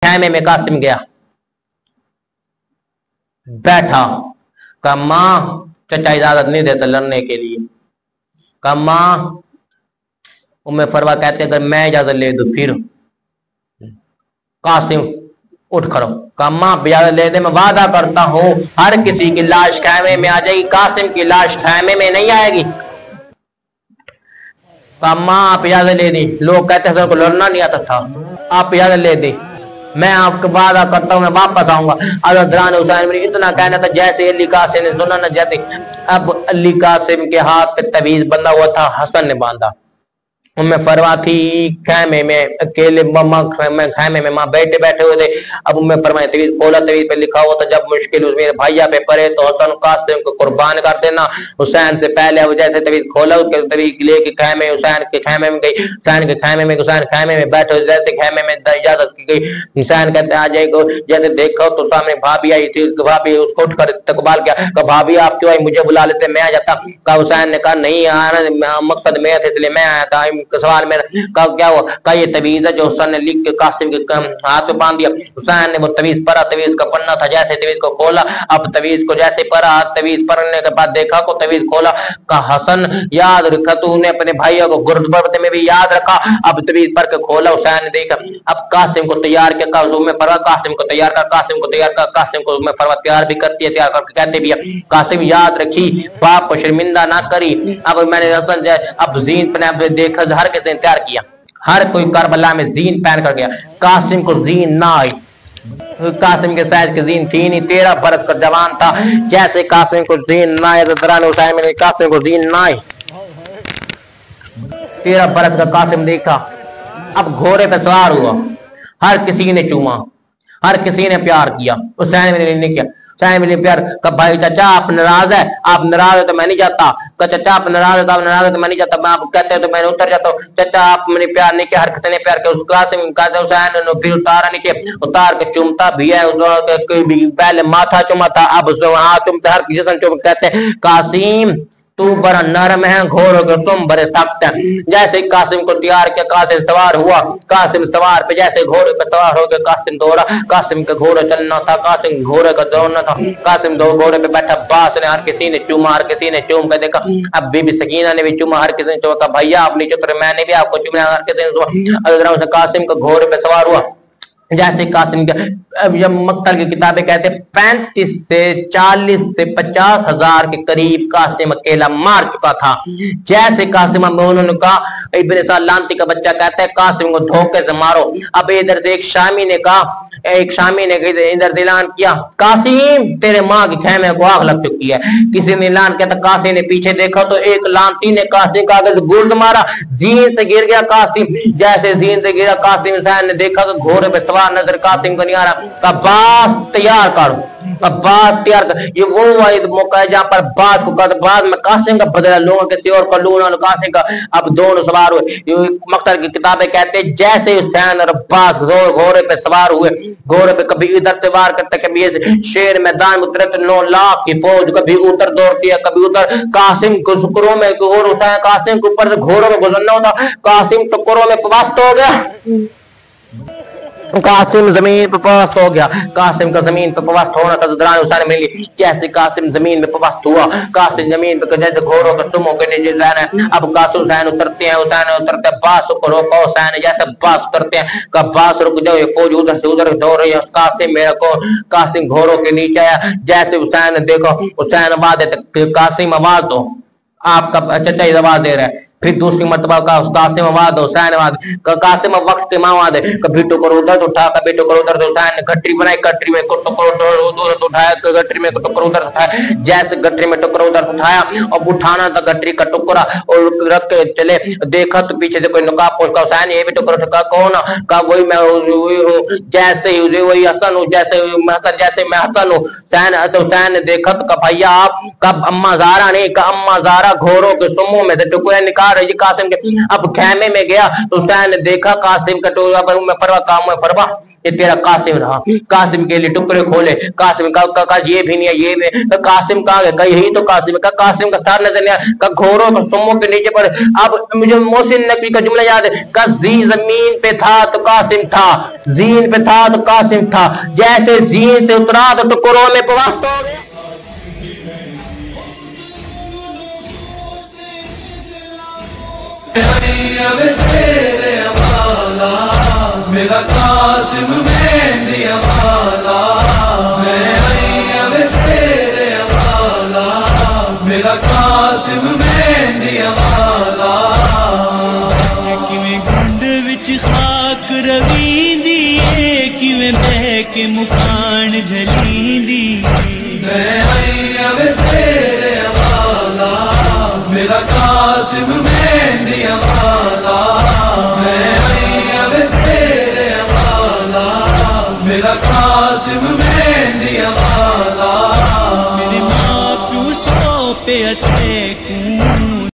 खैमे में कासिम गया, बैठा, कहा मां चचा इजाजत नहीं देता लड़ने के लिए। कहा मां, उम्मे फरवा कहते अगर मैं इजाजत ले दूं फिर। कासिम उठ खड़ो, कहा मां इजाजत ले दे, मैं वादा करता हूं हर किसी की लाश खैमे में आ जाएगी, कासिम की लाश खैमे में नहीं आएगी। कहा मां आप इजाजत ले दी, लोग कहते हैं को लड़ना नहीं आता था, आप इजाजत ले दी, मैं आपको वादा करता हूं मैं वापस आऊंगा। हज़रत हुसैन ने इतना कहना था जैसे अली कासिम ने सुना न जैसे। अब अली कासिम के हाथ पे तवीज बंधा हुआ था, हसन ने बांधा। उम्मे फरवा थी खैमे में अकेले, खैमे में माँ बैठे बैठे हुए थे। अब उम्मे फरवा तवीज खोला, तवीज पे लिखा हुआ था जब मुश्किल मेरे भैया पे पड़े तो हसन कासिम को कुर्बान कर देना। हुसैन से पहले वो जैसे तवीज खोला उसके तवीज लेके खैमे हुसैन के खैमे में गई, हुसैन के खैमे में, हुसैन खैमे में बैठे, जैसे खैमे में इजाजत की गई। हुसैन कहते आ जाएगा, जैसे देखो तो सामने भाभी आई थी, भाभी उसको उठ कर इस्तकबाल किया, कहा भाभी आप क्यों आई, मुझे बुला लेते मैं आ जाता। कहा हुसैन ने कहा नहीं आना, मकसद में थे इसलिए मैं आया था। सवाल में कहा क्या हुआ, कहा ये तवीज है जो हुसैन ने लिख के कासिम के हाथ में बांध दिया। हुसैन ने वो तवीज पढ़ा, तवीज का पन्ना था, जैसे तवीज को खोला, अब तवीज को जैसे पढ़ा, तवीज पढ़ने के बाद देखा को तवीज खोला, कहा हसन याद रखा तूने अपने भाइयों को गुरुद्वारे में भी याद रखा। अब तवीज पढ़ के खोला, हुसैन ने देखा, अब कासिम को तैयार किया, फरवा कासिम को तैयार कर, कासिम को तैयार कर, कासिम को मैं फरवा तैयार भी करती है, तैयार करके कहते भी है कासिम याद रखी बाप को शर्मिंदा ना करी। अब मैंने अब जीन पे देखा हर किसी ने तैयार किया, हर कोई करबला में जीन पहन कर गया, कासिम को जीन ना आई। कासिम के साइज की जीन थी नहीं, 13 बरस का जवान था, जैसे कासिम को जीन ना आए तो दौरान उठाए मैंने कासिम को जीन ना आई। 13 बरस का कासिम देखा, अब घोड़े पे सवार हुआ, हर किसी ने चूमा, हर किसी ने प्यार किया, हुसैन ने किया, हुसैन ने प्यार। कब भाई चाचा आप नाराज है, आप नाराज है तो मैं नहीं जाता। चाचा आप नाराज है तो आप नाराज है तो मैं नहीं जाता, मैं आप कहते हैं तो मैं उतर जाता हूँ। चाचा आप मैंने प्यार नहीं किया, हर किसी ने प्यार किया। उसका हुसैन ने फिर उतारा नहीं किया, उतार के चूमता भी है, पहले माथा चुमा था, अब हाथ चुमते, हर जिसम चुम कहते कासिम तू बड़ा नरम है, घोड़ों के तुम बड़े सख्त हैं। जैसे कासिम को तैयार किया, कासिम सवार हुआ, कासिम सवार पे जैसे घोड़े पे सवार हो गया, कासिम दौड़ा, कासिम का घोड़ा चलना था, कासिम घोड़े का दौड़ना था, कासिम दो घोड़े पे बैठा, बास ने हर किसी ने चूमा, हर किसी ने चूम के देखा। अब बीबी सकीना ने भी चूमा, हर किसी ने चूमा, भैया आप नीचे उतरे, मैंने भी आपको चूमा, हर किसी ने। कासिम का घोड़े पे सवार हुआ, जैसे कासिम के अब जब मक्तल की किताबें कहते 35 से 40 से 50 हजार के करीब कासिम अकेला मार चुका था। जैसे कासिम में उन्होंने कहा, इब्ने लांती का बच्चा कहता है कासिम को धोखे से मारो। अब इधर से एक शामी ने कहा, एक शामी ने इधर ऐलान किया कासिम तेरे माँ की खैमे को आग लग चुकी है। किसी ने ऐलान किया, कासिम ने पीछे देखा तो एक लांती ने कासिम का गुर्द मारा, जीन से गिर गया कासिम। जैसे जीन से गिरा कासिम, हुसैन ने देखा कि घोड़े पे सवार नजर कासिम को नहीं आ रहा, बास तैयार करो, बात तैयार कर। ये वो वाहिद मौका है जहां पर बात को कर, बाद में कासिम का बदला लूंगा किसी और का लूंगा कासिम का। अब दोनों सवार हुए, मक्तल की किताबें कहते हैं जैसे हुसैन और अब्बास घोड़े पे सवार हुए, घोड़े पे कभी इधर से वार करते, कभी शेर मैदान उतरे तो 9 लाख की फौज कभी उधर दौड़ती है, कभी उधर। कासिम को शुक्रों में और हुसैन कासिम के ऊपर से घोड़ों में गुजरना होता, कासिम टुकड़ों में पस्त हो गया, कासिम जमीन पर पवस्त हो गया। कासिम का जमीन पर पवस्त होना था, दौरान हुसैन मिली। जैसे कासिम जमीन में पवस्त हुआ, कासिम जमीन पर जैसे घोड़ों के तुमों के नीचे जाना है। अब कासिम हुसैन उतरते हैं, हुसैन उतरते हैं, बास को रोको, हुसैन जैसे बास करते हैं, कब बास रुक जाओ, ये फौज उधर से उधर दौड़ रही है। कासिम मेरे को, कासिम घोड़ों के नीचे आया। जैसे हुसैन ने देखो, हुसैन आवाज देते, कासिम आवाज दो, आपका चचा आवाज दे रहा है। फिर दूसरी मरतबा का कासिम आवाज दो, हुसैन आवाज, कासिम वक्त के आवाज है। कभी टुकर उधर उठा, कभी टुकर उधर, हुसैन ने गठरी बनाई, गठरी में टुकर उठाया, गठरी में टुकर उधर उठाया। जैसे गठरी में टुकर उधर उठाया और उठाना था गठरी का टुकड़ा और रख के चले, देखा तो पीछे से कोई नकाब पहुंचा, हुसैन ये भी टुकर उठा, कौन? कहा वही मैं हूँ, जैसे वही हसन हूँ, जैसे मैं हसन हूँ। हुसैन ने देखा तो कहा भैया आप, कब अम्मा ज़ारा नहीं, कहा अम्मा ज़ारा घोड़ों के सुमों में से टुकड़े निकाल रही कासिम के। अब खैमे में गया तो हुसैन ने देखा कासिम का टोला में फरवा, काम में फरवा یہ تیرا قاسم رہا. قاسم کے لیے ٹکڑے کھولے. قاسم کا یہ بھی نہیں ہے یہ بھی. قاسم کہاں گئے؟ کہیں ہی تو قاسم کا. قاسم کا سار نظر نہیں آیا. گھوڑوں کا سموں کے نیچے پر. اب مجھے محسن نقوی کا جملہ یاد ہے کہ زمین پہ تھا تو قاسم تھا. زین پہ تھا تو قاسم تھا. جیسے زین سے اترا تو ٹکڑوں میں پواسط ہو گیا. میرا قاسم مہندی والا میرا قاسم مہندی والا کیویں گنڈ وچ خاک رویندی کیویں بہ کے مکان جھلیندی میرا قاسم مہندی والا میرا قاسم مہندی والا. میرے ماں پیو سو پہ